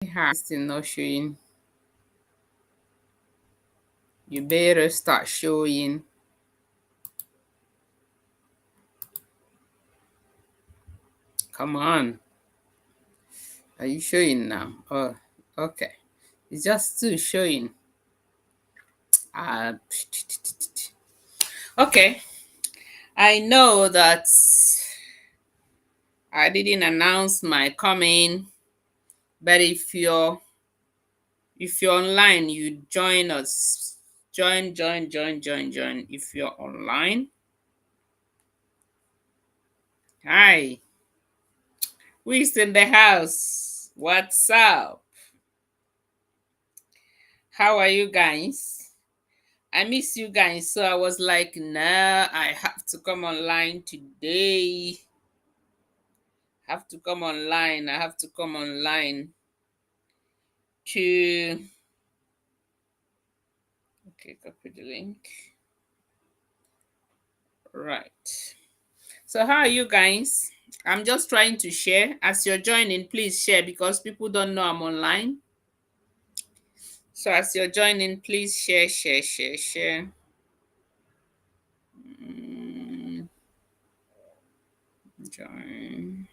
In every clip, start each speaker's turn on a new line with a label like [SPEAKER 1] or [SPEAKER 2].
[SPEAKER 1] Still not showing. You better start showing. Come on. Are you showing now? Oh, okay. It's just still showing. Uh, okay. I know that I didn't announce my coming, but if you're online, you join us. Join. If you're online. Hi. Who is in the house? What's up? How are you guys? I miss you guys, so I was like, nah, I have to come online today. Have to come online. I have to come online to okay, copy the link. Right. So how are you guys? I'm just trying to share. As you're joining, please share because people don't know I'm online. So as you're joining, please share. Mm, join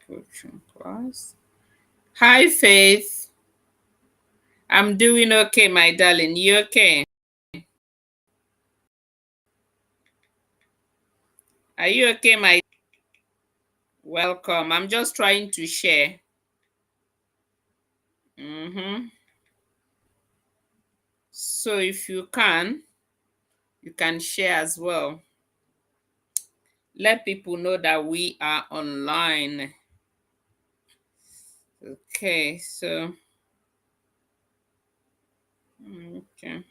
[SPEAKER 1] coaching class. Hi, Faith. I'm doing okay, my darling. You okay? Are you okay, my welcome? I'm just trying to share. So if you can share as well. Let people know that we are online. Okay, so okay.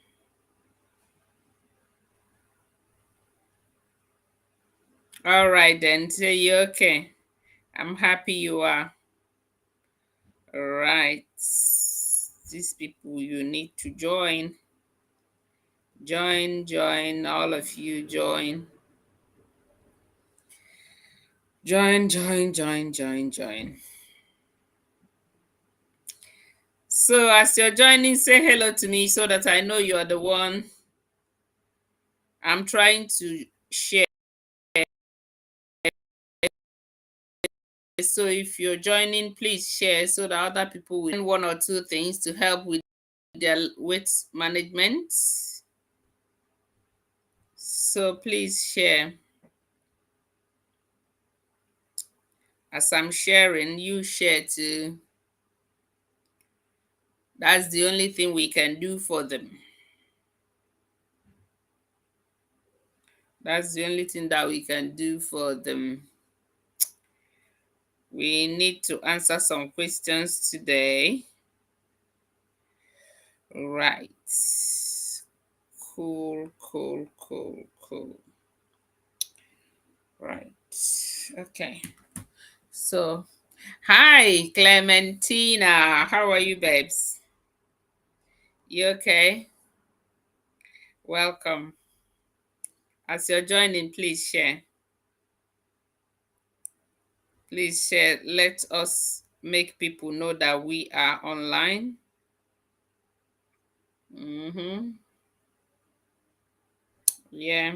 [SPEAKER 1] All right then. Say you okay. I'm happy you are. All right. These people you need to join. Join. All of you join. Join. So as you're joining, say hello to me so that I know you're the one. I'm trying to share. So if you're joining, please share so that other people will one or two things to help with their weight management. So please share. As I'm sharing, you share too. That's the only thing we can do for them. That's the only thing that we can do for them. We need to answer some questions today. Right. Cool. Right. Okay. So, hi, Clementina. How are you, babes? You okay? Welcome. As you're joining, please share. Please share. Let us make people know that we are online. Yeah.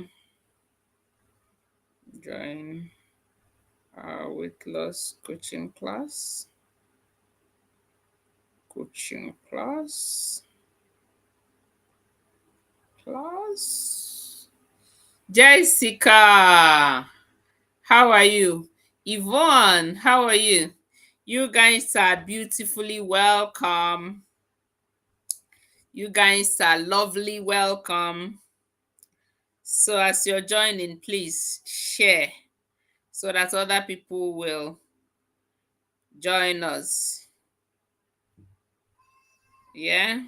[SPEAKER 1] Join our weight loss coaching class. Jessica, how are you? Yvonne, how are you? You guys are beautifully welcome. You guys are lovely welcome. So as you're joining, please share so that other people will join us. Yeah.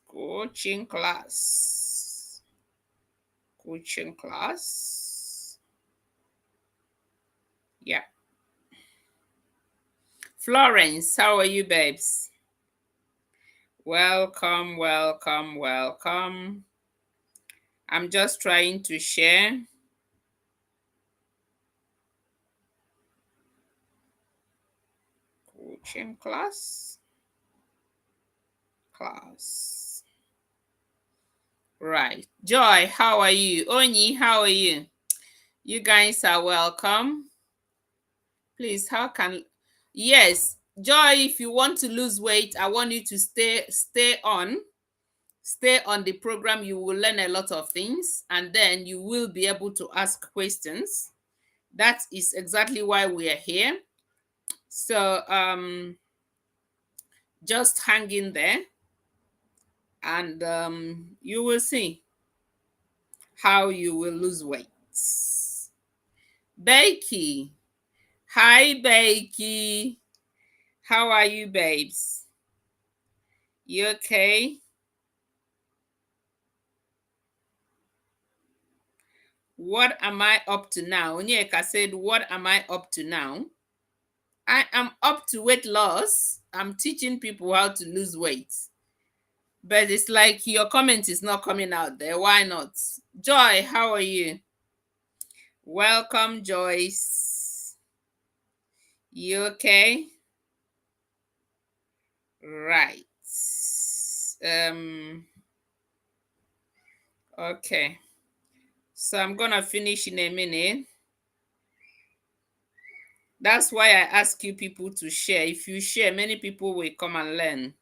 [SPEAKER 1] Coaching class. Yeah. Florence, how are you, babes? Welcome. I'm just trying to share. Shame class. Class. Right. Joy, how are you? Onyi, how are you? You guys are welcome. Please, how can yes, Joy, if you want to lose weight, I want you to stay on the program. You will learn a lot of things and then you will be able to ask questions. That is exactly why we are here. So just hang in there and you will see how you will lose weight. Becky. Hi, Becky. How are you, babes? You okay? What am I up to now? Onyeka said, what am I up to now? I am up to weight loss. I'm teaching people how to lose weight. But it's like your comment is not coming out there. Why not? Joy, how are you? Welcome, Joyce. You okay? Right. Okay. So I'm gonna finish in a minute. That's why I ask you people to share. If you share, many people will come and learn.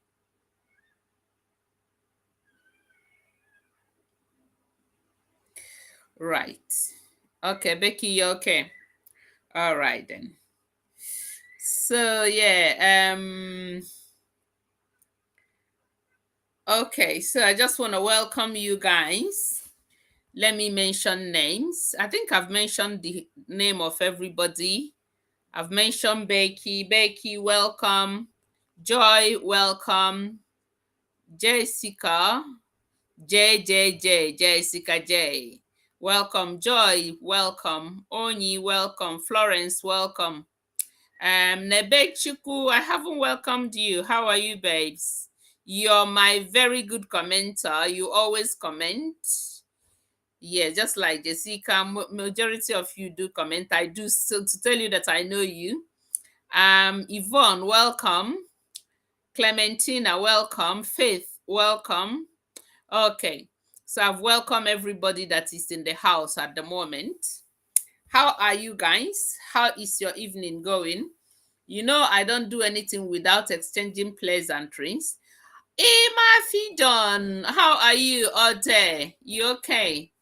[SPEAKER 1] Right. Okay, Becky, you're okay. All right then. So yeah, okay, so I just want to welcome you guys. Let me mention names. I think I've mentioned the name of everybody. I've mentioned Becky. Becky, welcome. Joy, welcome. Jessica, Jessica J. Welcome. Joy, welcome. Onyi, welcome. Florence, welcome. Nebechuku, I haven't welcomed you. How are you, babes? You're my very good commenter. You always comment. Yeah, just like Jessica, majority of you do comment. I do, so to tell you that I know you. Yvonne, welcome. Clementina, welcome. Faith, welcome. Okay, so I've welcomed everybody that is in the house at the moment. How are you guys? How is your evening going? You know, I don't do anything without exchanging pleasantries. Fidon, how are you, Ode? You okay?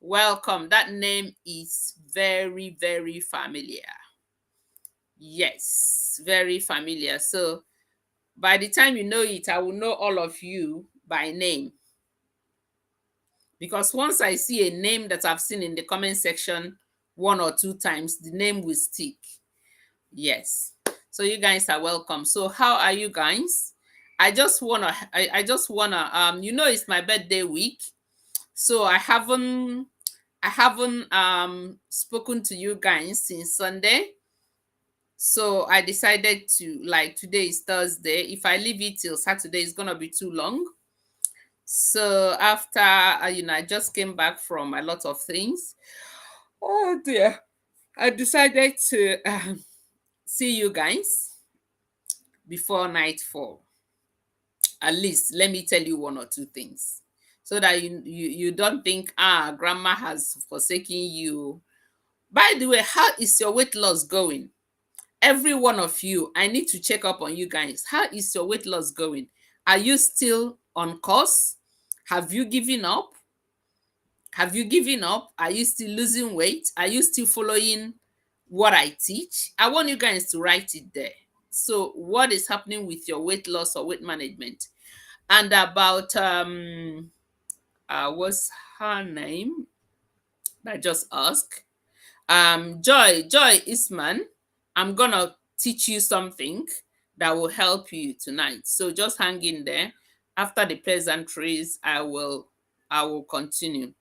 [SPEAKER 1] Welcome. That name is very, very familiar. Yes, very familiar. So by the time you know it, I will know all of you by name. Because once I see a name that I've seen in the comment section one or two times, the name will stick. Yes. So you guys are welcome. So how are you guys? I just wanna you know it's my birthday week. So I haven't spoken to you guys since Sunday. So I decided to, like, today is Thursday. If I leave it till Saturday, it's gonna be too long. So after I just came back from a lot of things. Oh dear. I decided to see you guys before nightfall. At least let me tell you one or two things so that you don't think grandma has forsaken you. By the way, how is your weight loss going? Every one of you, I need to check up on you guys. How is your weight loss going? Are you still on course? Have you given up? Are you still losing weight? Are you still following what I teach? I want you guys to write it there. So what is happening with your weight loss or weight management? And about what's her name that just asked? Joy Isman. I'm gonna teach you something that will help you tonight. So just hang in there. After the pleasantries, I will continue.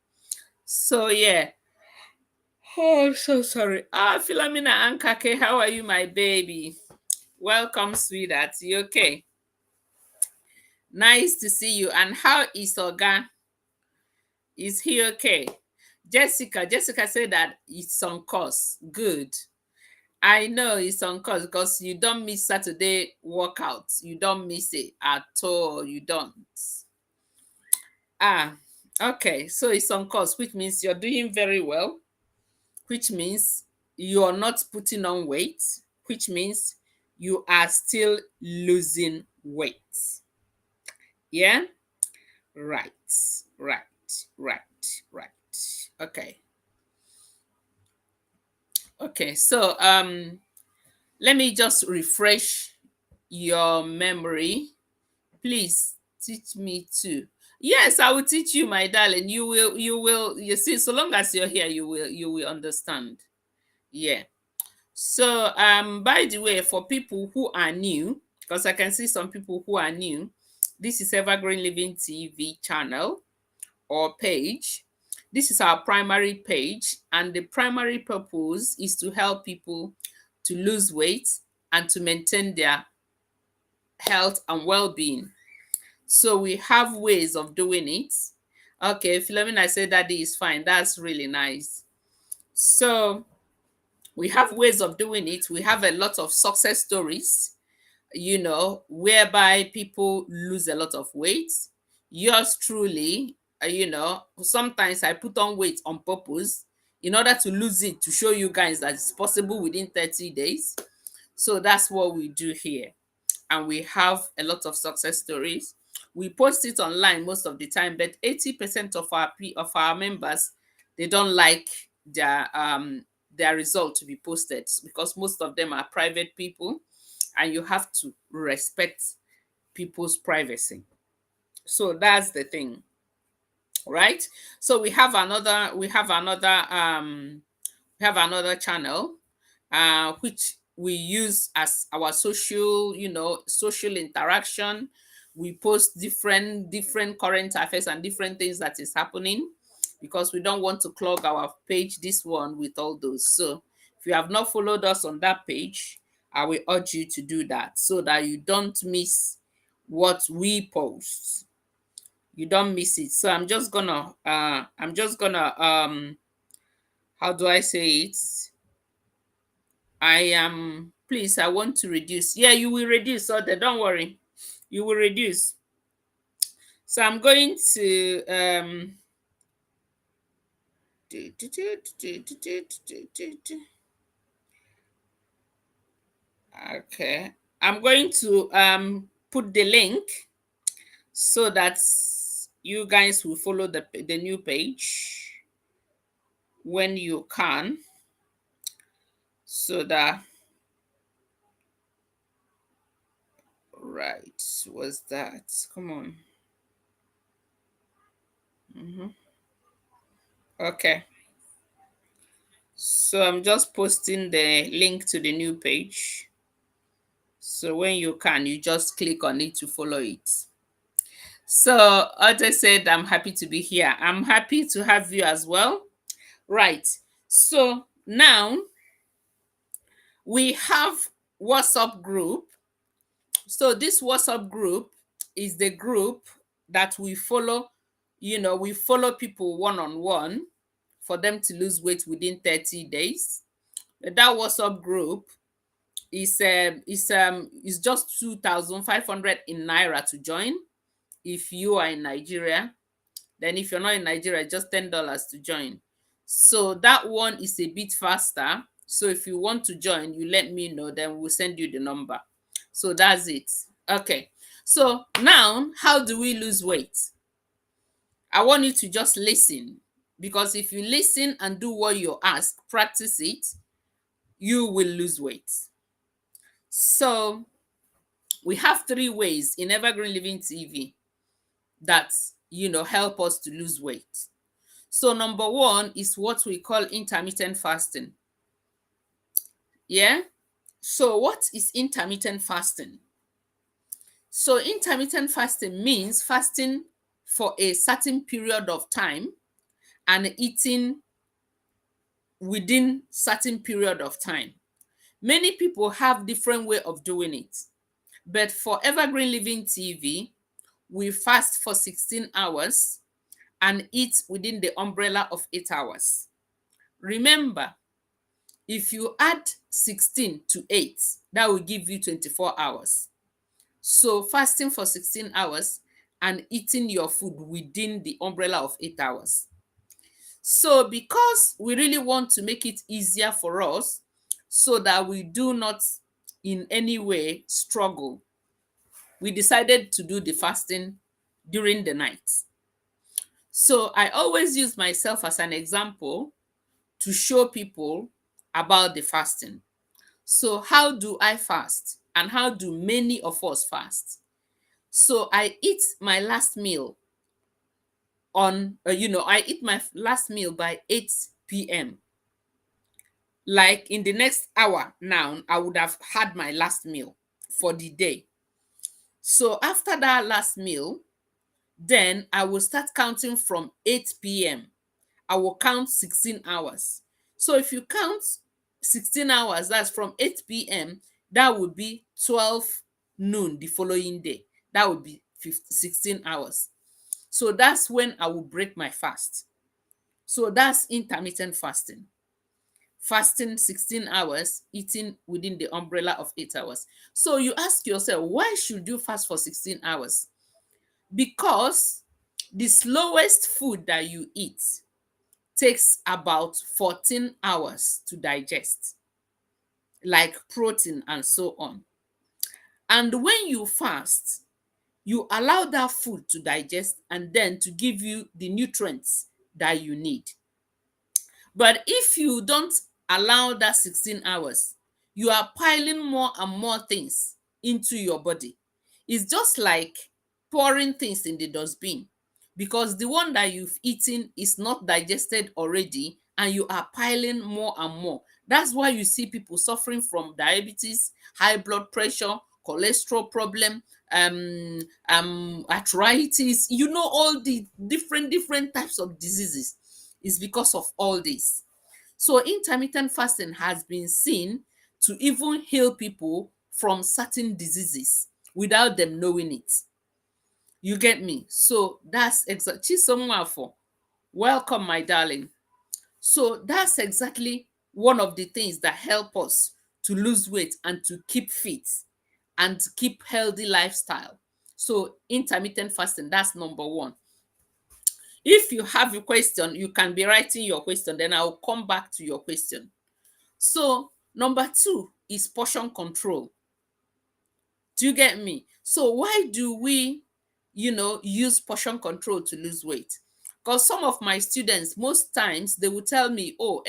[SPEAKER 1] So yeah. Oh, so sorry. Philomena Ankake, how are you, my baby? Welcome, sweetheart. You okay? Nice to see you. And how is Oga? Is he okay? Jessica said that it's on course. Good. I know it's on course because you don't miss Saturday workouts. You don't miss it at all. You don't. Ah, okay. So it's on course, which means you're doing very well, which means you're not putting on weight, which means you are still losing weight. Yeah? Right. Right. Right. Right. Okay. Okay. So let me just refresh your memory. Please teach me too. Yes, I will teach you, my darling. You see, so long as you're here, you will understand. Yeah. So by the way, for people who are new, because I can see some people who are new, this is Evergreen Living TV channel or page. This is our primary page, and the primary purpose is to help people to lose weight and to maintain their health and well-being. So we have ways of doing it. Okay, Philomena said daddy is fine. That's really nice. So we have ways of doing it. We have a lot of success stories, whereby people lose a lot of weight. Yours truly, sometimes I put on weight on purpose in order to lose it to show you guys that it's possible within 30 days. So that's what we do here. And we have a lot of success stories. We post it online most of the time, but 80% of our members, they don't like their result to be posted because most of them are private people, and you have to respect people's privacy. So that's the thing, right? So we have another channel, which we use as our social interaction. We post different current affairs and different things that is happening because we don't want to clog our page, this one, with all those. So if you have not followed us on that page, I will urge you to do that so that you don't miss what we post. You don't miss it. So I'm just gonna how do I say it? Please, I want to reduce. Yeah, you will reduce, so don't worry. You will reduce. So I'm going to okay. I'm going to put the link so that you guys will follow the new page when you can. So that right, was that? Come on. Okay. So I'm just posting the link to the new page. So when you can, you just click on it to follow it. So Audrey said, I'm happy to be here. I'm happy to have you as well. Right. So now we have WhatsApp group. So this WhatsApp group is the group that we follow. We follow people one-on-one for them to lose weight within 30 days. That WhatsApp group is just 2,500 in naira to join if you are in Nigeria. Then if you're not in Nigeria, just $10 to join. So that one is a bit faster. So if you want to join, you let me know, then we'll send you the number. So that's it. Okay. So now, how do we lose weight? I want you to just listen, because if you listen and do what you ask, practice it, you will lose weight. So we have 3 ways in Evergreen Living TV that help us to lose weight. So number 1 is what we call intermittent fasting. Yeah. So what is intermittent fasting? So intermittent fasting means fasting for a certain period of time and eating within certain period of time. Many people have different way of doing it, but for Evergreen Living TV, we fast for 16 hours and eat within the umbrella of 8 hours. Remember, If you add 16 to 8, that will give you 24 hours. So fasting for 16 hours and eating your food within the umbrella of 8 hours. So because we really want to make it easier for us so that we do not in any way struggle, we decided to do the fasting during the night. So I always use myself as an example to show people about the fasting. So how do I fast and how do many of us fast? So I eat my last meal I eat my last meal by 8 p.m. Like in the next hour now, I would have had my last meal for the day. So after that last meal, then I will start counting from 8 p.m. I will count 16 hours. So if you count 16 hours, that's from 8 p.m., that would be 12 noon the following day. That would be 16 hours. So that's when I will break my fast. So that's intermittent fasting. Fasting 16 hours, eating within the umbrella of 8 hours. So you ask yourself, why should you fast for 16 hours? Because the slowest food that you eat takes about 14 hours to digest, like protein and so on. And when you fast, you allow that food to digest and then to give you the nutrients that you need. But if you don't allow that 16 hours, you are piling more and more things into your body. It's just like pouring things in the dustbin because the one that you've eaten is not digested already and you are piling more and more. That's why you see people suffering from diabetes, high blood pressure, cholesterol problem, arthritis, all the different types of diseases is because of all this. So intermittent fasting has been seen to even heal people from certain diseases without them knowing it. You get me? So that's exactly for welcome, my darling. So that's exactly one of the things that help us to lose weight and to keep fit and to keep healthy lifestyle. So intermittent fasting, that's number one. If you have a question, you can be writing your question, then I'll come back to your question. So, number two is portion control. Do you get me? So, why do we, use portion control to lose weight? Because some of my students, most times, they will tell me, oh,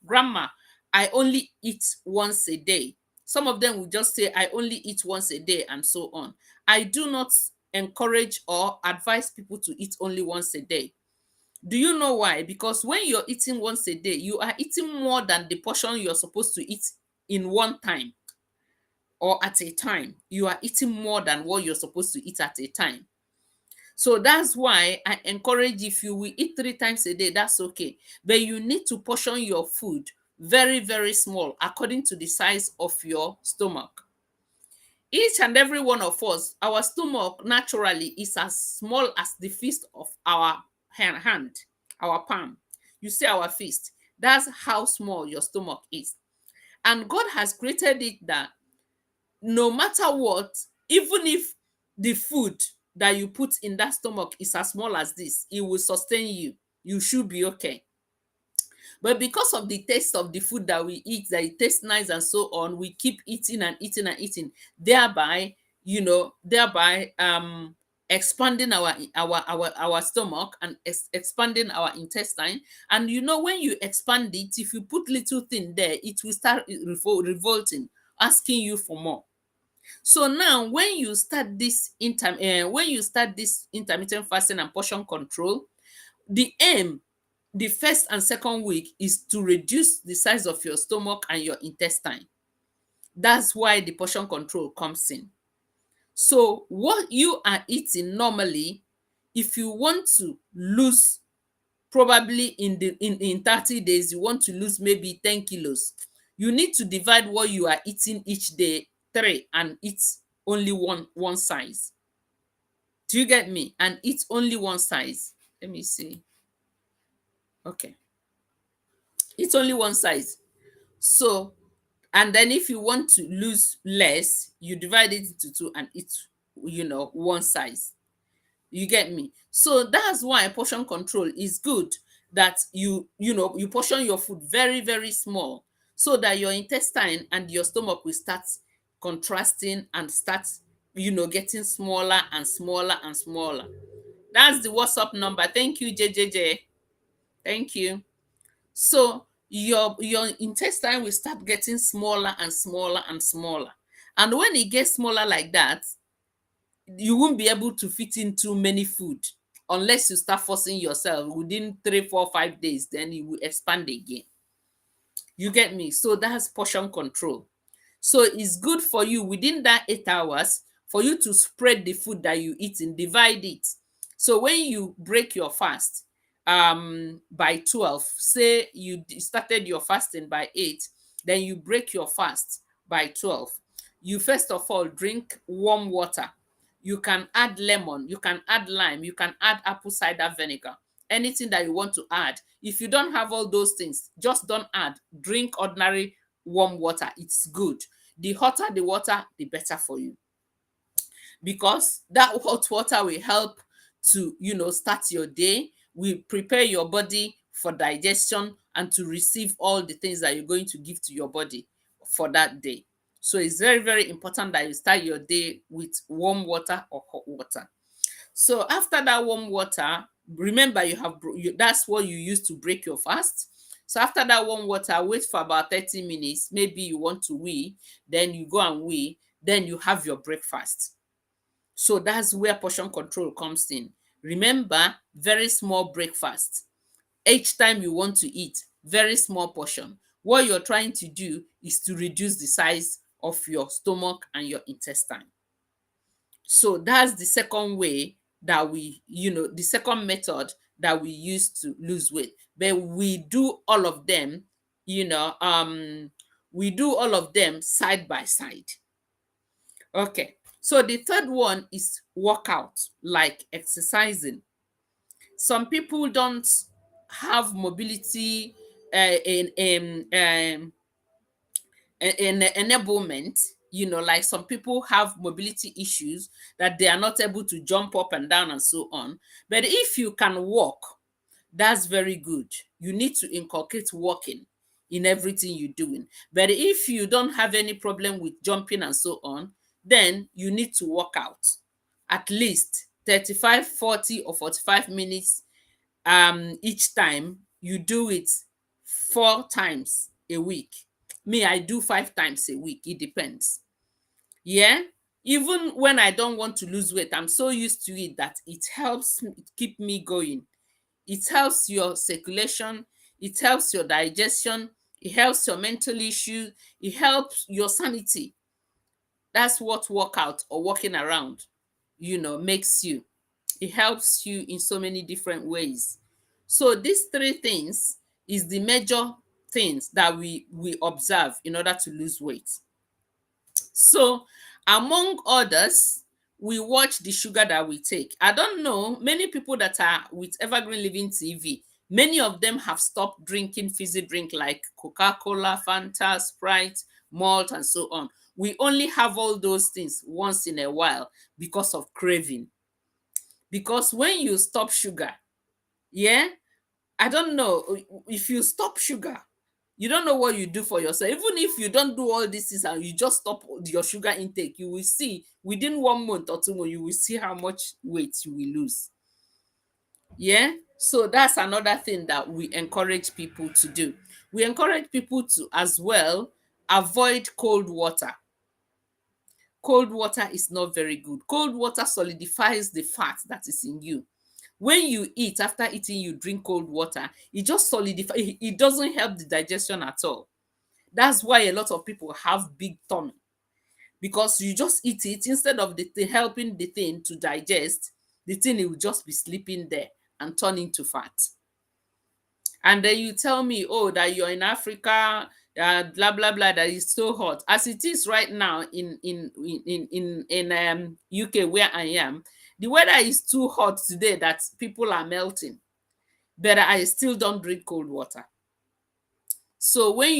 [SPEAKER 1] grandma, I only eat once a day. Some of them will just say, I only eat once a day, and so on. I do not encourage or advise people to eat only once a day. Do you know why? Because when you're eating once a day, you are eating more than the portion you're supposed to eat in one time or at a time. You are eating more than what you're supposed to eat at a time. So that's why I encourage, if you will eat 3 times a day, that's okay. But you need to portion your food very, very small according to the size of your stomach. Each and every one of us, our stomach naturally is as small as the fist of our hand, our palm. You see our fist. That's how small your stomach is. And God has created it that no matter what, even if the food that you put in that stomach is as small as this, it will sustain you. You should be okay. But because of the taste of the food that we eat, that it tastes nice and so on, we keep eating and eating and eating, thereby, expanding our stomach and expanding our intestine. And when you expand it, if you put little thing there, it will start revolting, asking you for more. So now when you start this intermittent fasting and portion control, the aim, the first and second week, is to reduce the size of your stomach and your intestine. That's why the portion control comes in. So what you are eating normally, if you want to lose, probably in 30 days, you want to lose maybe 10 kilos, you need to divide what you are eating each day 3 and eat only one size. Do you get me? And eat only one size. Let me see. Okay. It's only one size. So, and then if you want to lose less, you divide it into two and eat, one size. You get me? So that's why portion control is good, that you portion your food very, very small, so that your intestine and your stomach will start contrasting and start, getting smaller and smaller and smaller. That's the WhatsApp number. Thank you, JJJ. Thank you. So your intestine will start getting smaller and smaller and smaller. And when it gets smaller like that, you won't be able to fit in too many food unless you start forcing yourself within 3, 4, 5 days, then it will expand again. You get me? So that's portion control. So it's good for you within that 8 hours for you to spread the food that you eat and divide it. So when you break your fast by 12, say you started your fasting by 8, then you break your fast by 12. You first of all drink warm water. You can add lemon, you can add lime, you can add apple cider vinegar, anything that you want to add. If you don't have all those things, just don't add. Drink ordinary warm water. It's good. The hotter the water, the better for you, because that hot water will help to, start your day, will prepare your body for digestion and to receive all the things that you're going to give to your body for that day. So it's very, very important that you start your day with warm water or hot water. So after that warm water, remember that's what you use to break your fast. So after that warm water, wait for about 30 minutes. Maybe you want to wee, then you go and wee, then you have your breakfast. So that's where portion control comes in. Remember, very small breakfast. Each time you want to eat, very small portion. What you're trying to do is to reduce the size of your stomach and your intestine. So that's the second way that the second method that we use to lose weight. But we do all of them, side by side. Okay. So the third one is workout, like exercising. Some people don't have mobility in enablement. Like some people have mobility issues, that they are not able to jump up and down and so on. But if you can walk, that's very good. You need to inculcate walking in everything you're doing. But if you don't have any problem with jumping and so on, then you need to work out at least 35, 40, or 45 minutes each time. You do it 4 times a week. Me, I do 5 times a week. It depends. Yeah. Even when I don't want to lose weight, I'm so used to it that it helps keep me going. It helps your circulation, it helps your digestion, it helps your mental issue, it helps your sanity. That's what workout or walking around, makes you. It helps you in so many different ways. So these three things is the major things that we observe in order to lose weight. So among others, we watch the sugar that we take. I don't know, many people that are with Evergreen Living TV, many of them have stopped drinking fizzy drink like Coca-Cola, Fanta, Sprite, malt, and so on. We only have all those things once in a while because of craving. Because when you stop sugar, yeah, I don't know, if you stop sugar, you don't know what you do for yourself. Even if you don't do all this things and you just stop your sugar intake, you will see within 1 month or 2 months, you will see how much weight you will lose. Yeah. So that's another thing that we encourage people to do. We encourage people to as well avoid cold water. Cold water is not very good. Cold water solidifies the fat that is in you. When you eat, after eating, you drink cold water, it just solidifies. It doesn't help the digestion at all. That's why a lot of people have big tummy, because you just eat it, instead of helping the thing to digest, the thing will just be sleeping there and turn into fat. And then you tell me, oh, that you're in Africa, blah blah blah, that is so hot as it is right now in UK where I am. The weather is too hot today that people are melting, but I still don't drink cold water. So when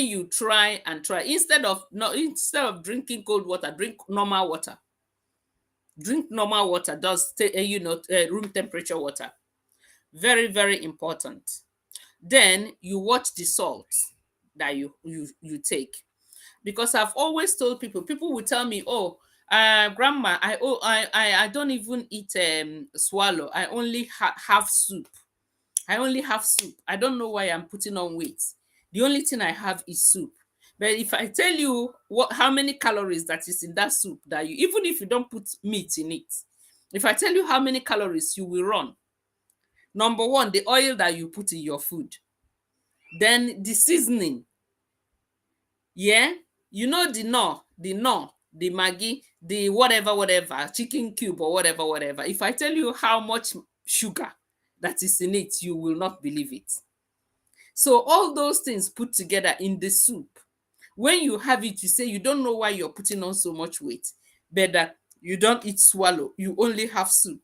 [SPEAKER 1] you try and try, instead of no instead of drinking cold water, drink normal water. Drink normal water. Does room temperature water. Very, very important. Then you watch the salt that you take, because I've always told people will tell me, oh, grandma, I don't even eat swallow. I only have soup. I only have soup. I don't know why I'm putting on weight. The only thing I have is soup. But if I tell you how many calories that is in that soup, that you, even if you don't put meat in it, if I tell you how many calories, you will run. Number one, the oil that you put in your food, then the seasoning. Yeah, you know, the maggi, the whatever, chicken cube or whatever. If I tell you how much sugar that is in it, you will not believe it. So all those things put together in the soup, when you have it, you say you don't know why you're putting on so much weight, but that you don't eat swallow, you only have soup.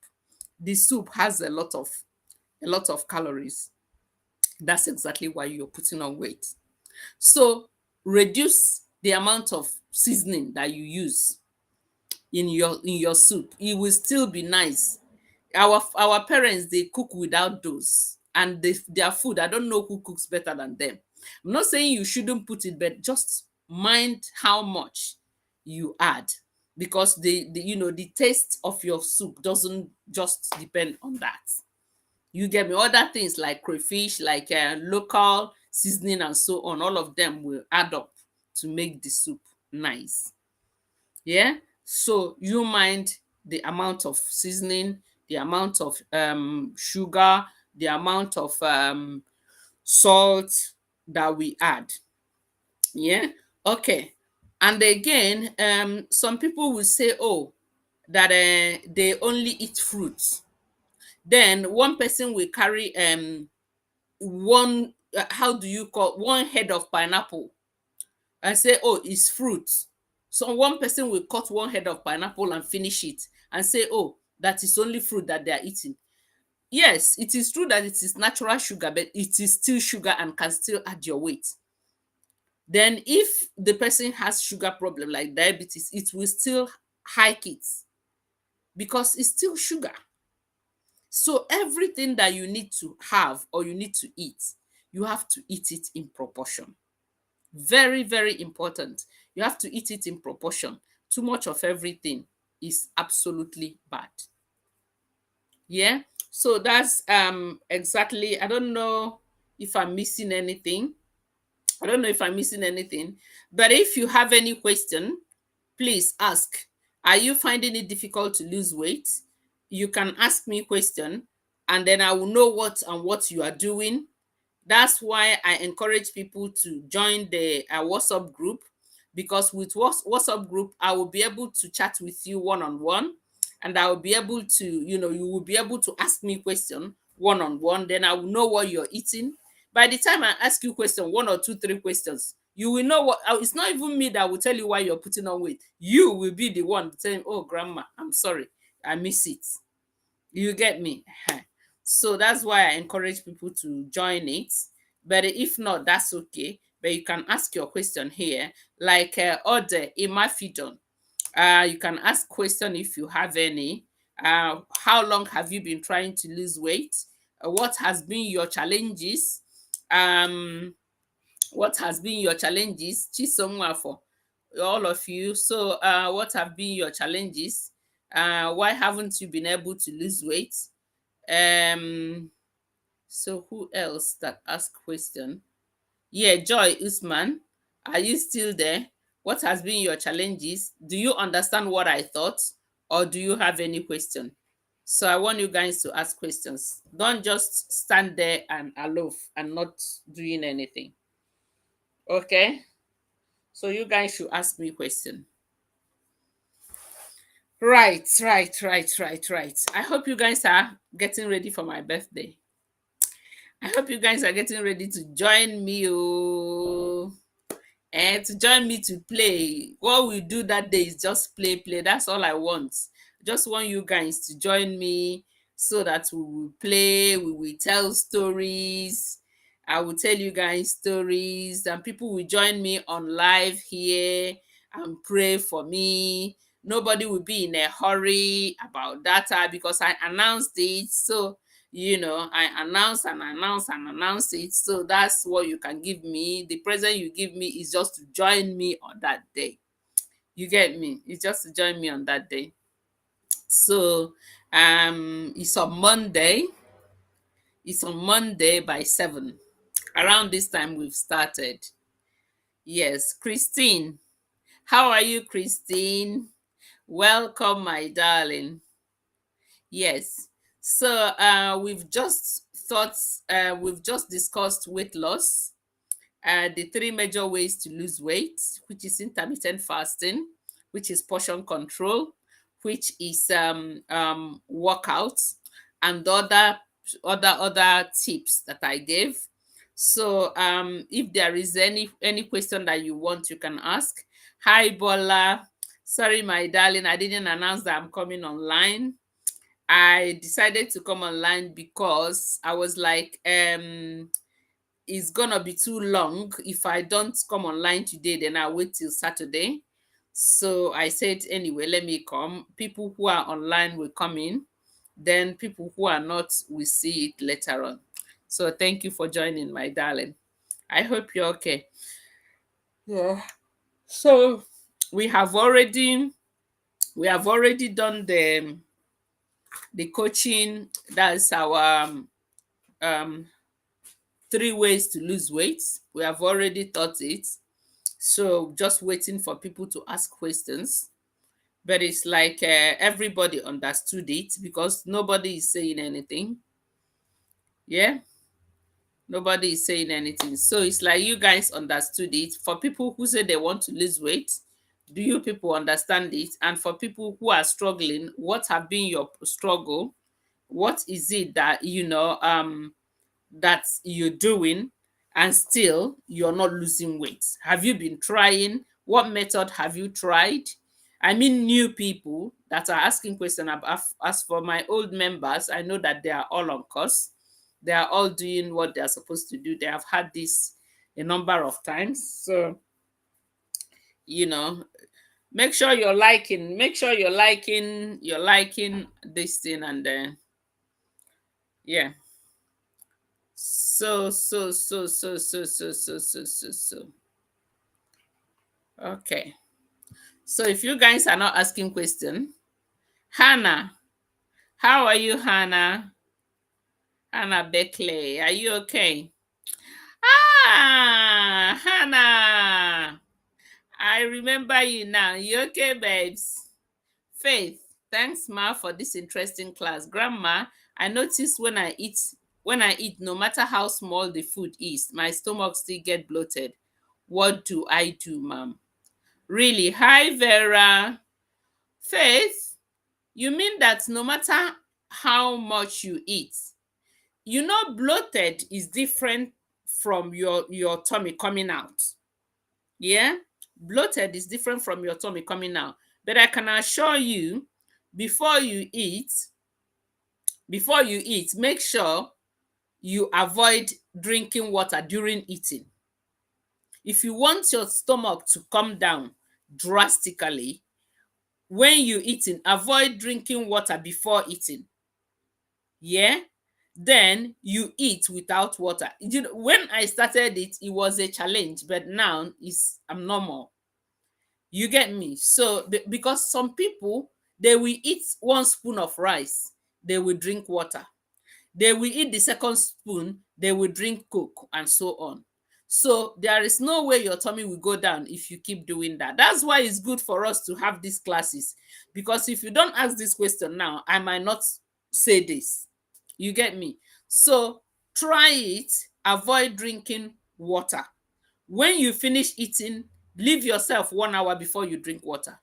[SPEAKER 1] The soup has a lot of calories. That's exactly why you're putting on weight. So reduce the amount of seasoning that you use in your soup. It will still be nice. Our parents, they cook without those, and their food, I don't know who cooks better than them. I'm not saying you shouldn't put it, but just mind how much you add, because the taste of your soup doesn't just depend on that. You get me? Other things like crayfish, like local seasoning and so on, all of them will add up to make the soup nice. Yeah. So you mind the amount of seasoning, the amount of sugar, the amount of salt that we add. Yeah. Okay. And again, some people will say, oh, that they only eat fruits. Then one person will carry one how do you call, one head of pineapple, and say, oh, it's fruit. So one person will cut one head of pineapple and finish it and say, oh, that is only fruit that they are eating. Yes, it is true that it is natural sugar, but it is still sugar and can still add your weight. Then if the person has sugar problem like diabetes, it will still hike it, because it's still sugar. So everything that you need to have or you need to eat, you have to eat it in proportion. Very, very important. You have to eat it in proportion. Too much of everything is absolutely bad. Yeah. So that's exactly, I don't know if I'm missing anything. I don't know if I'm missing anything. But if you have any question, please ask. Are you finding it difficult to lose weight? You can ask me question, and then I will know what you are doing. That's why I encourage people to join the WhatsApp group, because with WhatsApp group, I will be able to chat with you one on one, and I will be able to, you will be able to ask me question one on one. Then I will know what you're eating. By the time I ask you question, one or two, three questions, you will know what. It's not even me that will tell you why you're putting on weight. You will be the one saying, "Oh, grandma, I'm sorry, I miss it." You get me? So that's why I encourage people to join it. But if not, that's okay. But you can ask your question here, like Ode Imafidon. You can ask question if you have any. How long have you been trying to lose weight? What has been your challenges? Um, what has been your challenges? Chisomwa for all of you. So, what have been your challenges? Why haven't you been able to lose weight? Um, so who else that asked question? Yeah, Joy Usman, are you still there? What has been your challenges? Do you understand what I thought, or do you have any question? So I want you guys to ask questions. Don't just stand there and aloof and not doing anything. Okay? So you guys should ask me question. Right. I hope you guys are getting ready for my birthday. I hope you guys are getting ready to join me, and to join me to play. What we do that day is just play. That's all I want. Just want you guys to join me so that we will play, we will tell stories, I will tell you guys stories, and people will join me on live here and pray for me. Nobody will be in a hurry about data because I announced it. So, I announce it. So that's what you can give me. The present you give me is just to join me on that day. You get me? It's just to join me on that day. So it's on Monday. It's on Monday by 7. Around this time we've started. Yes, Christine. How are you, Christine? Welcome, my darling. Yes. So we've just discussed weight loss, the three major ways to lose weight, which is intermittent fasting, which is portion control, which is workouts, and other tips that I gave. So if there is any question that you want, you can ask. Hi, Bola. Sorry, my darling, I didn't announce that I'm coming online. I decided to come online because I was like, it's gonna be too long. If I don't come online today, then I'll wait till Saturday. So I said, anyway, let me come. People who are online will come in, then people who are not will see it later on. So thank you for joining, my darling. I hope you're okay. Yeah. So we have already done the coaching. That's our um 3 ways to lose weight. We have already taught it. So just waiting for people to ask questions. But it's like everybody understood it because nobody is saying anything. Yeah, nobody is saying anything. So it's like you guys understood it. For people who say they want to lose weight, do you people understand it? And for people who are struggling, what have been your struggle? What is it that that you're doing and still you're not losing weight? Have you been trying? What method have you tried? I mean, new people that are asking questions about. As for my old members, I know that they are all on course. They are all doing what they are supposed to do. They have had this a number of times. So, you know, you're liking this thing, and then yeah. So. Okay. So if you guys are not asking question, Hannah, how are you, Hannah? Hannah Beckley, are you okay? Ah, Hannah, I remember you now. You okay, babes? Faith, thanks, Ma, for this interesting class. Grandma, I noticed when I eat, no matter how small the food is, my stomach still get bloated. What do I do, ma'am? Really? Hi, Vera. Faith, you mean that no matter how much you eat, bloated is different from your tummy coming out. Yeah? Bloated is different from your tummy coming out. But I can assure you, before you eat, make sure you avoid drinking water during eating. If you want your stomach to come down drastically, when you eating, avoid drinking water before eating. Yeah, then you eat without water. When I started it, it was a challenge, but now I'm normal. You get me? So because some people, they will eat 1 spoon of rice, they will drink water. They will eat the second spoon, they will drink Coke, and so on. So there is no way your tummy will go down if you keep doing that. That's why it's good for us to have these classes, because if you don't ask this question now, I might not say this. You get me? So try it. Avoid drinking water. When you finish eating, leave yourself 1 hour before you drink water.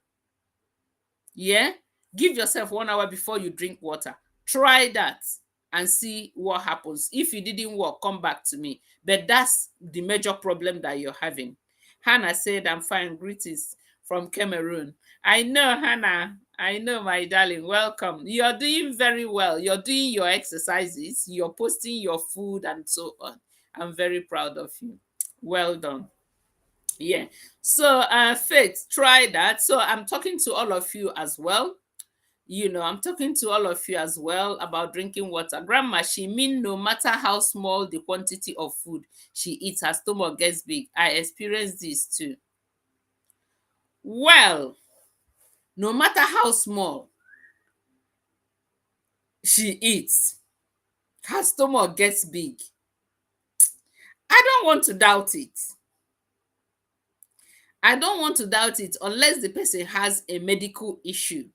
[SPEAKER 1] Yeah, give yourself 1 hour before you drink water. Try that and see what happens. If it didn't work, come back to me. But that's the major problem that you're having. Hannah said, I'm fine. Greetings from Cameroon. I know, Hannah. I know, my darling. Welcome. You're doing very well. You're doing your exercises, you're posting your food, and so on. I'm very proud of you. Well done. Yeah. So, Faith, try that. So, I'm talking to all of you as well. I'm talking to all of you as well about drinking water. Grandma, she mean no matter how small the quantity of food she eats, her stomach gets big. I experienced this too. Well, no matter how small she eats, her stomach gets big. I don't want to doubt it. I don't want to doubt it unless the person has a medical issue.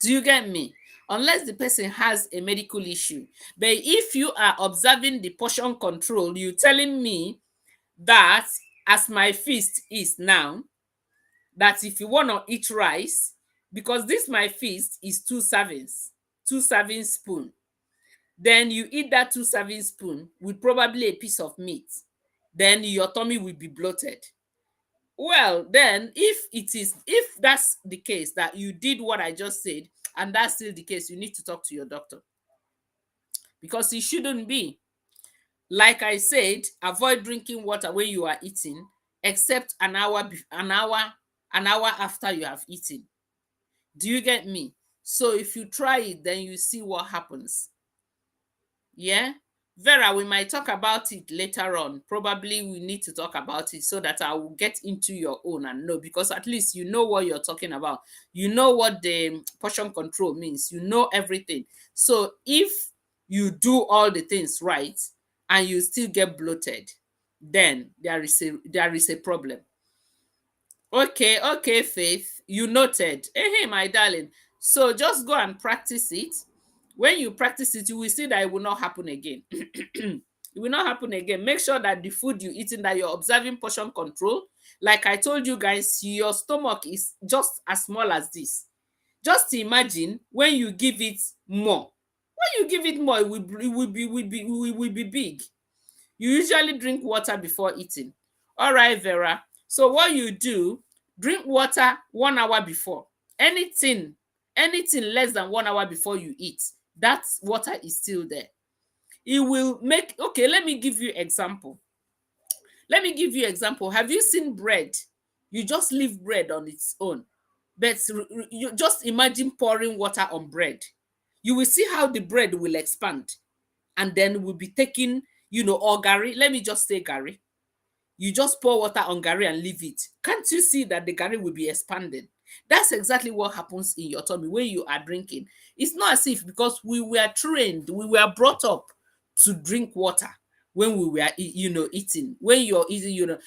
[SPEAKER 1] Do you get me? Unless the person has a medical issue. But if you are observing the portion control, you telling me that as my feast is now, that if you want to eat rice, because this my feast is 2 servings, 2 serving spoon, then you eat that 2 serving spoon with probably a piece of meat, then your tummy will be bloated. Well, then if that's the case, that you did what I just said, and that's still the case, you need to talk to your doctor, because it shouldn't be. Like I said, avoid drinking water when you are eating, except an hour after you have eaten. Do you get me? So if you try it, then you see what happens. Yeah. Vera, we might talk about it later on. Probably we need to talk about it so that I will get into your own and know, because at least you know what you're talking about. You know what the portion control means. You know everything. So if you do all the things right and you still get bloated, then there is a problem. Okay, okay, Faith, you noted. Hey, my darling. So just go and practice it. When you practice it, you will see that it will not happen again. It will not happen again. Make sure that the food you eating, that you're observing portion control. Like I told you guys, your stomach is just as small as this. Just imagine when you give it more. When you give it more, it will be big. You usually drink water before eating. All right, Vera. So what you do, drink water 1 hour before. Anything less than 1 hour before you eat, that water is still there. It will make, okay, let me give you example. Have you seen bread? You just leave bread on its own. But you just imagine pouring water on bread. You will see how the bread will expand, and then will be taking, or gari. Let me just say gari. You just pour water on gari and leave it. Can't you see that the gari will be expanding? That's exactly what happens in your tummy when you are drinking. It's not as if, because we were trained, we were brought up to drink water when we were eating. When you're eating,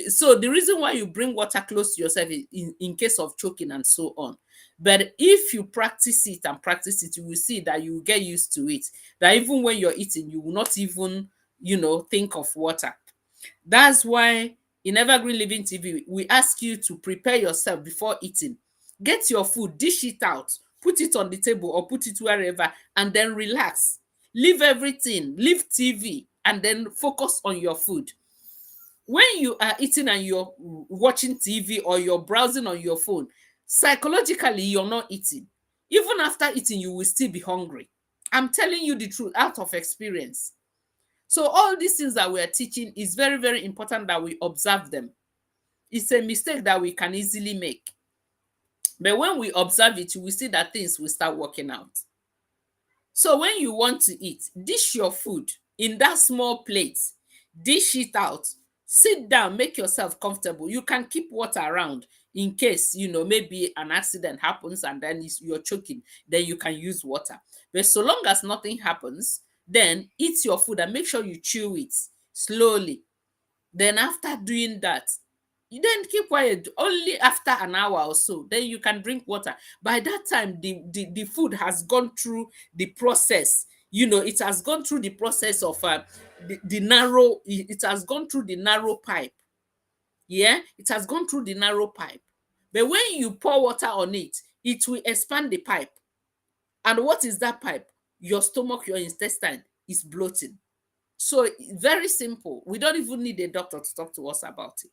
[SPEAKER 1] so the reason why you bring water close to yourself is in case of choking and so on. But if you practice it and practice it, you will see that you will get used to it, that even when you're eating, you will not even think of water. That's why in Evergreen Living TV, we ask you to prepare yourself before eating. Get your food, dish it out, put it on the table or put it wherever, and then relax. Leave everything, leave TV, and then focus on your food. When you are eating and you're watching TV or you're browsing on your phone, psychologically, you're not eating. Even after eating, you will still be hungry. I'm telling you the truth out of experience. So all these things that we are teaching is very, very important that we observe them. It's a mistake that we can easily make. But when we observe it, we see that things will start working out. So when you want to eat, dish your food in that small plate, dish it out, sit down, make yourself comfortable. You can keep water around in case, maybe an accident happens and then you're choking, then you can use water. But so long as nothing happens, then eat your food and make sure you chew it slowly. Then after doing that, you then keep quiet. Only after an hour or so, then you can drink water. By that time, the food has gone through the process. It has gone through the process of the narrow, it has gone through the narrow pipe. Yeah, it has gone through the narrow pipe. But when you pour water on it, it will expand the pipe. And what is that pipe? Your stomach, your intestine is bloating. So very simple. We don't even need a doctor to talk to us about it.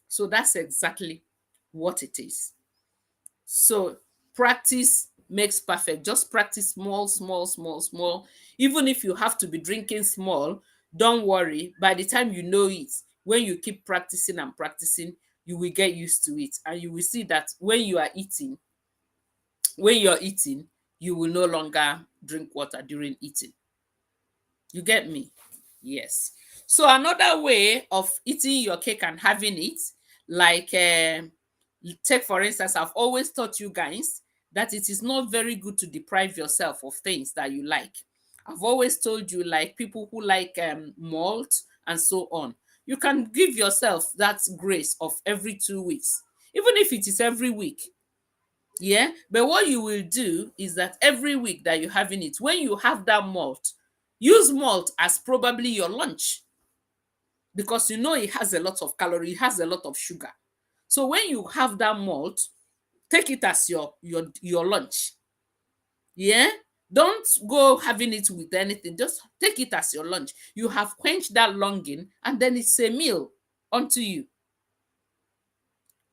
[SPEAKER 1] So that's exactly what it is. So practice makes perfect. Just practice small, small, small, small. Even if you have to be drinking small, don't worry, by the time you know it, when you keep practicing and practicing, you will get used to it, and you will see that when you're eating, you will no longer drink water during eating. You get me? Yes. So another way of eating your cake and having it, like take for instance, I've always taught you guys that it is not very good to deprive yourself of things that you like. I've always told you, like people who like malt and so on, you can give yourself that grace of every 2 weeks, even if it is every week. Yeah, but what you will do is that every week that you're having it, when you have that malt, use malt as probably your lunch, because you know it has a lot of calorie, it has a lot of sugar. So when you have that malt, take it as your lunch. Yeah, don't go having it with anything, just take it as your lunch. You have quenched that longing, and then it's a meal unto you,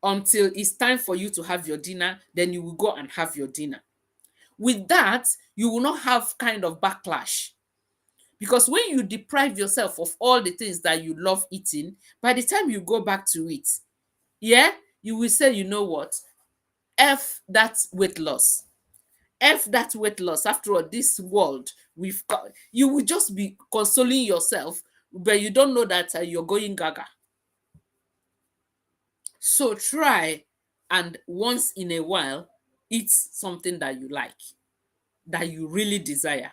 [SPEAKER 1] until it's time for you to have your dinner. Then you will go and have your dinner. With that, you will not have kind of backlash, because when you deprive yourself of all the things that you love eating, by the time you go back to it, yeah, you will say, you know what, f that weight loss, f that weight loss. After all, this world we've got, you will just be consoling yourself, but you don't know that you're going gaga. So try, and once in a while, eat something that you like, that you really desire.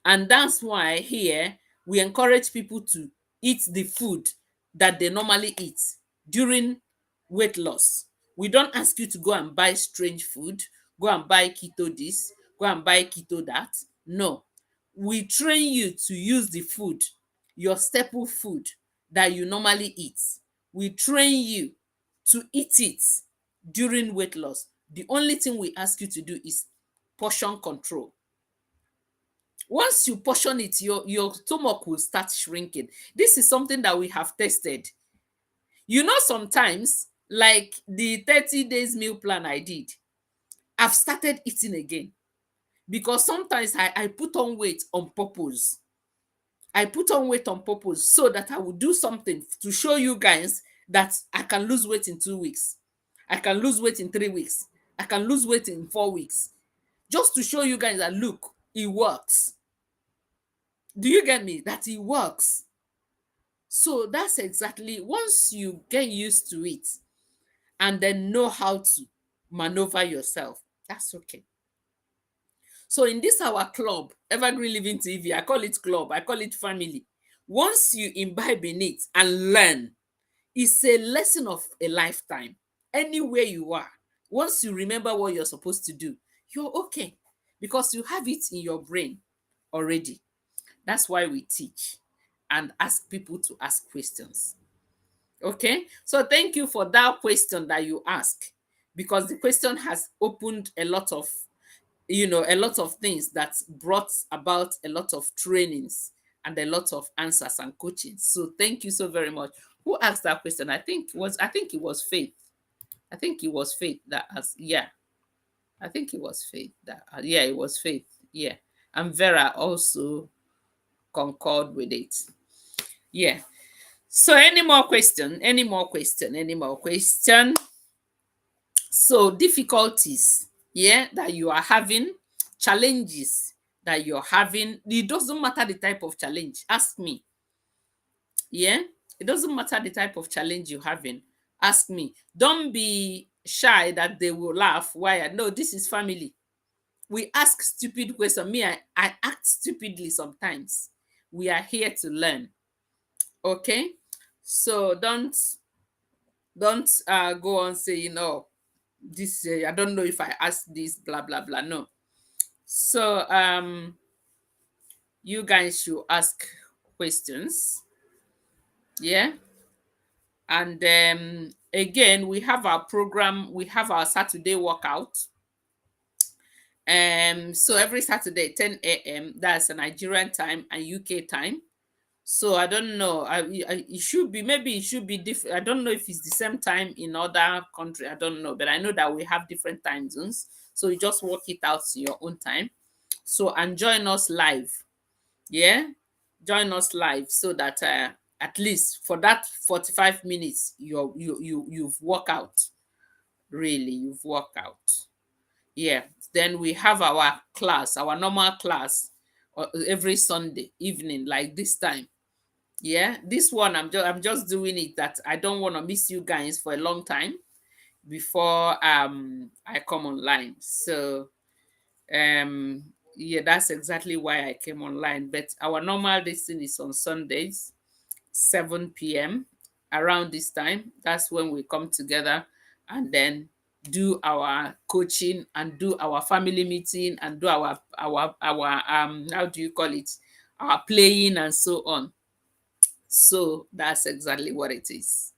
[SPEAKER 1] And that's why here we encourage people to eat the food that they normally eat during weight loss. We don't ask you to go and buy strange food, go and buy keto this, go and buy keto that. No. We train you to use the food, your staple food that you normally eat. We train you to eat it during weight loss. The only thing we ask you to do is portion control. Once you portion it, your stomach will start shrinking. This is something that we have tested. You know, sometimes, like the 30 days meal plan I did, I've started eating again, because sometimes I put on weight on purpose. I put on weight on purpose so that I will do something to show you guys that I can lose weight in 2 weeks, I can lose weight in 3 weeks, I can lose weight in 4 weeks, just to show you guys that look, it works. Do you get me? That it works. So that's exactly, once you get used to it and then know how to maneuver yourself, that's okay. So in this our club, Evergreen Living TV, I call it club, I call it family. Once you imbibe in it and learn, it's a lesson of a lifetime. Anywhere you are, once you remember what you're supposed to do, you're okay, because you have it in your brain already. That's why we teach and ask people to ask questions. Okay, so thank you for that question that you ask, because the question has opened a lot of, a lot of things that brought about a lot of trainings and a lot of answers and coaching. So thank you so very much. Who asked that question? I think it was Faith. I think it was Faith that asked. Yeah, I think it was Faith that. Yeah, it was Faith. Yeah, and Vera also concord with it. Yeah. So any more question? Any more question? Any more question? So difficulties, yeah, that you are having, challenges that you're having. It doesn't matter the type of challenge. Ask me. Yeah, it doesn't matter the type of challenge you're having. Ask me. Don't be shy that they will laugh. Why? No, this is family. We ask stupid questions. Me, I act stupidly sometimes. We are here to learn. Okay, so don't go on saying, oh, this I don't know if I asked this, blah blah blah. No. So you guys should ask questions. Yeah. And again, we have our program, we have our Saturday workout. So every Saturday 10 a.m., that's a Nigerian time and UK time. So I don't know. It should be, maybe it should be different. I don't know if it's the same time in other country. I don't know, but I know that we have different time zones. So you just work it out in your own time. So and join us live. Yeah, Join us live so that at least for that 45 minutes you've worked out. Really, you've worked out. Yeah. Then we have our class, our normal class, every Sunday evening, like this time. Yeah. This one I'm just doing it that I don't want to miss you guys for a long time before I come online. So yeah, that's exactly why I came online. But our normal lesson is on Sundays, 7 p.m. Around this time. That's when we come together and then do our coaching and do our family meeting and do our how do you call it, our playing and so on. So that's exactly what it is.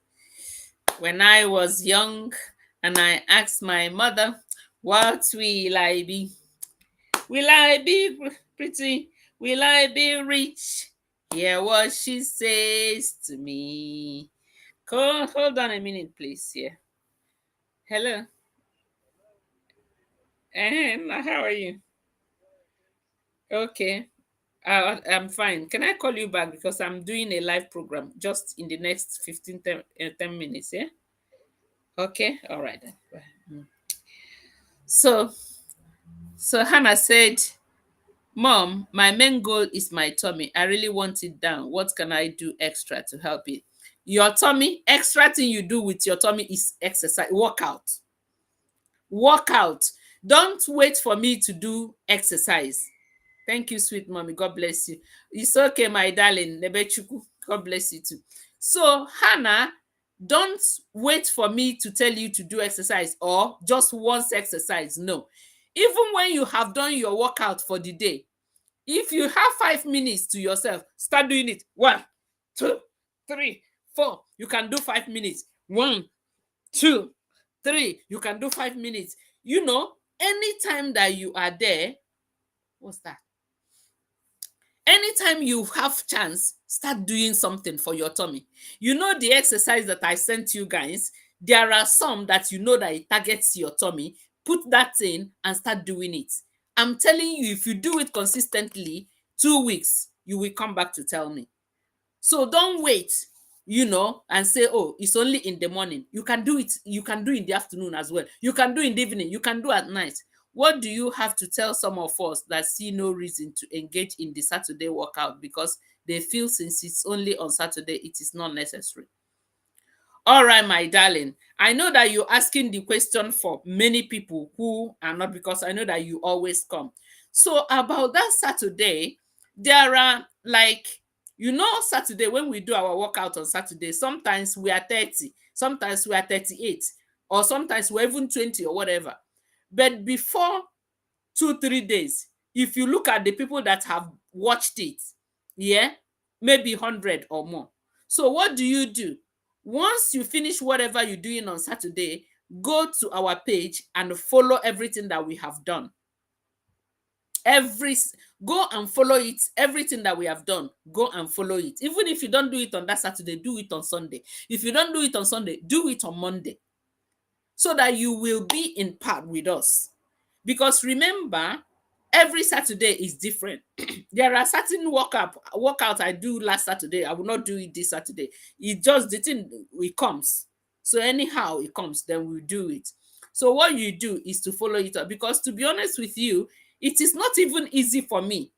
[SPEAKER 1] When I was young and I asked my mother, what will I be? Will I be pretty? Will I be rich? Hear what she says to me. Hold on a minute, please. Here. Hello. How are you? Okay. I'm fine. Can I call you back because I'm doing a live program just in the next 10 minutes? Yeah. Okay. All right then. Bye. So, so Hannah said, Mom, my main goal is my tummy. I really want it down. What can I do extra to help it? Your tummy, extra thing you do with your tummy is exercise, workout. Workout. Don't wait for me to do exercise. Thank you, sweet mommy. God bless you. It's okay, my darling. Nebechuku. God bless you too. So, Hannah, don't wait for me to tell you to do exercise or just once exercise. No. Even when you have done your workout for the day, if you have 5 minutes to yourself, start doing it. 1, 2, 3, 4. You can do 5 minutes. 1, 2, 3. You can do 5 minutes. Anytime that you are there, what's that? Anytime you have chance, start doing something for your tummy. The exercise that I sent you guys, there are some that that it targets your tummy. Put that in and start doing it. I'm telling you, if you do it consistently, 2 weeks, you will come back to tell me. So don't wait, and say, oh, it's only in the morning. You can do it. You can do in the afternoon as well. You can do in the evening. You can do at night. What do you have to tell some of us that see no reason to engage in the Saturday workout because they feel since it's only on Saturday, it is not necessary? All right, my darling. I know that you're asking the question for many people who are not, because I know that you always come. So about that Saturday, there are Saturday, when we do our workout on Saturday, sometimes we are 30, sometimes we are 38, or sometimes we're even 20 or whatever. But before 2 3 days, if you look at the people that have watched it, yeah, maybe 100 or more. So what do? Once you finish whatever you're doing on Saturday, go to our page and follow everything that we have done. Go and follow it. Everything that we have done, go and follow it. Even if you don't do it on that Saturday, do it on Sunday. If you don't do it on Sunday, do it on Monday, so that you will be in part with us. Because remember, every Saturday is different. There are certain workout I do last Saturday, I will not do it this Saturday. It just, the thing, it comes. So anyhow it comes, then we do it. So what you do is to follow it up, because to be honest with you, it is not even easy for me,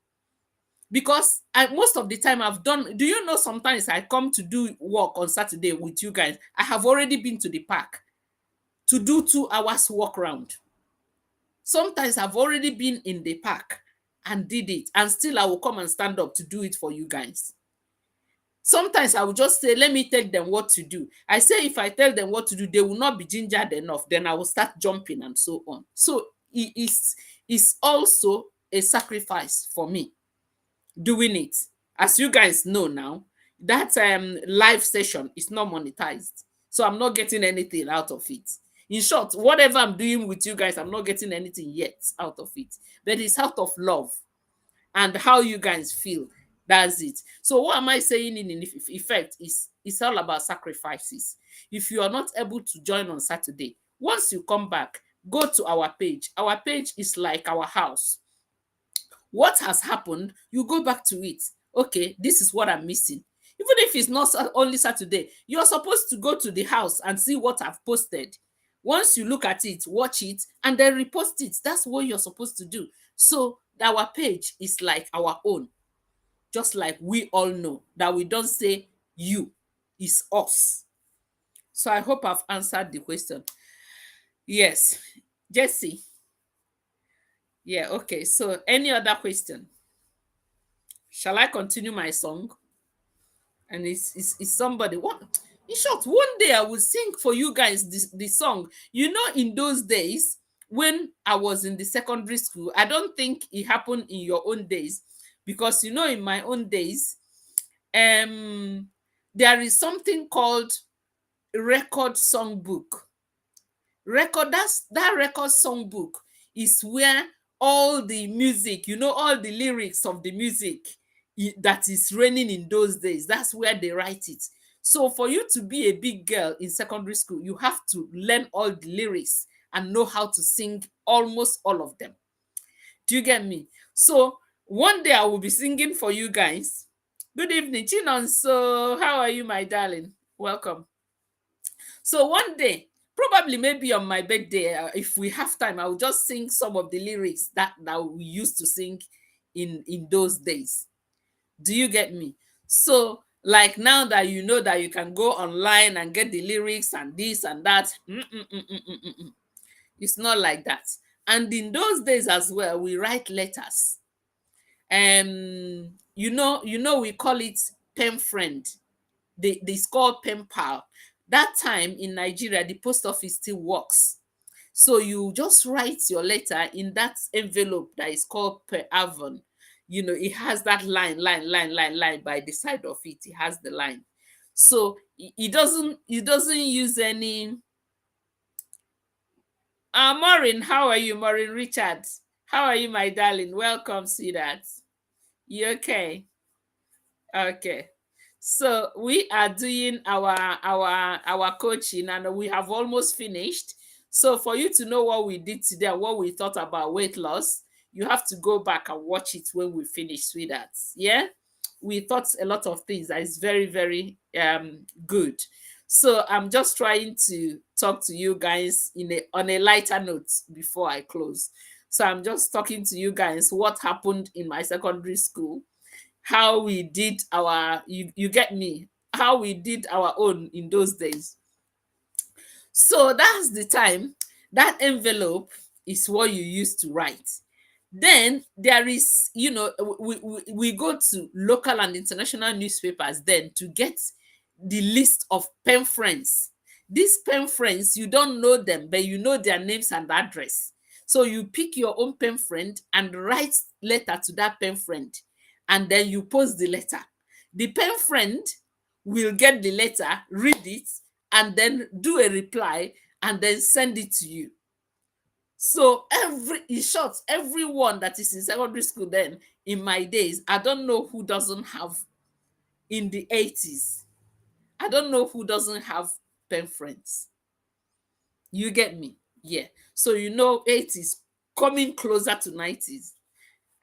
[SPEAKER 1] because most of the time I've done. Do you know, sometimes I come to do work on Saturday with you guys, I have already been to the park to do 2 hours walk around. Sometimes I've already been in the park and did it, and still I will come and stand up to do it for you guys. Sometimes I will just say, let me tell them what to do. I say, if I tell them what to do, they will not be gingered enough. Then I will start jumping and so on. So it's also a sacrifice for me doing it. As you guys know now, that live session is not monetized. So I'm not getting anything out of it. In short, whatever I'm doing with you guys, I'm not getting anything yet out of it. But it's out of love and how you guys feel. That's it. So what am I saying in effect is, it's all about sacrifices. If you are not able to join on Saturday, once you come back, go to our page. Our page is like our house. What has happened, you go back to it. okay, this is what I'm missing. Even if it's not only Saturday, you're supposed to go to the house and see what I've posted. Once you look at it, watch it, and then repost it. That's what you're supposed to do. So our page is like our own, just like we all know that we don't say you, it's us. So I hope I've answered the question. Yes, Jesse. Yeah, okay. So any other question? Shall I continue my song? And it's somebody what, in short, one day I will sing for you guys this song. You know, in those days when I was in the secondary school, I don't think it happened in your own days, because you know, in my own days, um there is something called record songbook. That record songbook is where all the music, you know, all the lyrics of the music that is raining in those days, that's where they write it. So for you to be a big girl in secondary school, you have to learn all the lyrics and know how to sing almost all of them. Do you get me? So one day I will be singing for you guys. Good evening, Chinon. So how are you, my darling? Welcome. So one day, probably maybe on my birthday, if we have time, I will just sing some of the lyrics that we used to sing in those days. Do you get me? So like now that you know that you can go online and get the lyrics and this and that, it's not like that. And in those days as well, we write letters. We call it pen friend. They call pen pal. That time in Nigeria, the post office still works. So you just write your letter in that envelope that is called per Avon. You know, it has that line by the side of it. It has the line. So it doesn't use any. Maureen, how are you, Maureen Richards? How are you, my darling? Welcome, sweetheart. You okay? Okay. So we are doing our coaching, and we have almost finished. So for you to know what we did today and what we thought about weight loss, you have to go back and watch it when we finish, sweethearts. Yeah. We thought a lot of things that is very, very good. So I'm just trying to talk to you guys on a lighter note before I close. So I'm just talking to you guys what happened in my secondary school, how we did you get me, how we did our own in those days. So that's the time. That envelope is what you used to write. Then there is, we go to local and international newspapers then to get the list of pen friends. These pen friends, you don't know them, but you know their names and address. So you pick your own pen friend and write letter to that pen friend, and then you post the letter. The pen friend will get the letter, read it, and then do a reply and then send it to you. So in short, everyone that is in secondary school then, in my days, I don't know who doesn't have, in the 80s, I don't know who doesn't have pen friends. You get me? Yeah. So 80s coming closer to 90s.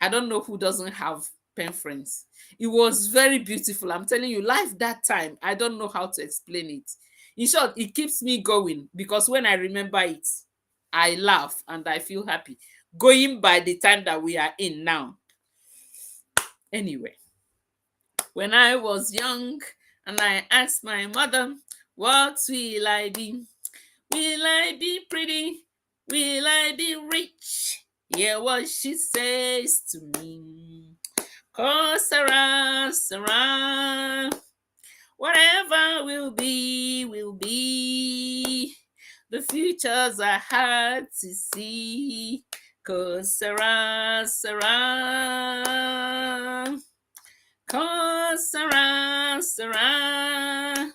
[SPEAKER 1] I don't know who doesn't have pen friends. It was very beautiful. I'm telling you, life that time, I don't know how to explain it. In short, it keeps me going because when I remember it, I laugh and I feel happy. Going by the time that we are in now. Anyway, when I was young and I asked my mother, what will I be? Will I be pretty? Will I be rich? Hear what she says to me. Cause Sarah, Sarah, whatever will be, will be. The futures are hard to see. Cause Sarah, Sarah, cause Sarah, Sarah,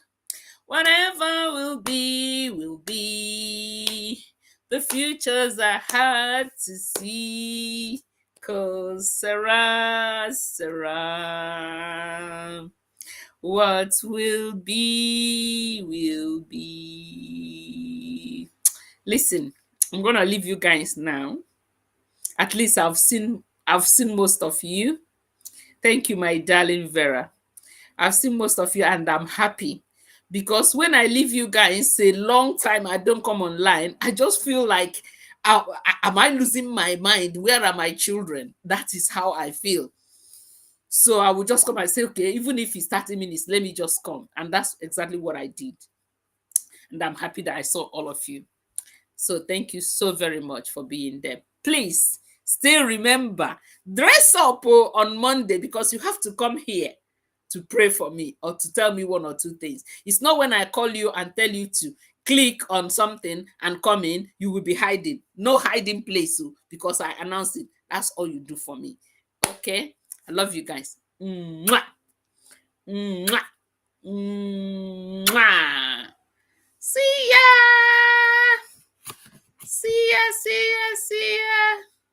[SPEAKER 1] whatever will be, will be. The futures are hard to see. Cause Sarah, Sarah, what will be, will be. Listen, I'm gonna leave you guys now. At least I've seen most of you. Thank you, my darling Vera. I've seen most of you and I'm happy because when I leave you guys a long time, I don't come online. I just feel like, am I losing my mind? Where are my children? That is how I feel. So I would just come and say, okay, even if it's 30 minutes, let me just come. And that's exactly what I did. And I'm happy that I saw all of you. So thank you so very much for being there. Please still remember, dress up on Monday because you have to come here to pray for me or to tell me one or two things. It's not when I call you and tell you to click on something and come in, you will be hiding. No hiding place because I announced it. That's all you do for me. Okay? I love you guys. Mwah. Mwah. Mwah. See ya. See ya, see ya, see ya.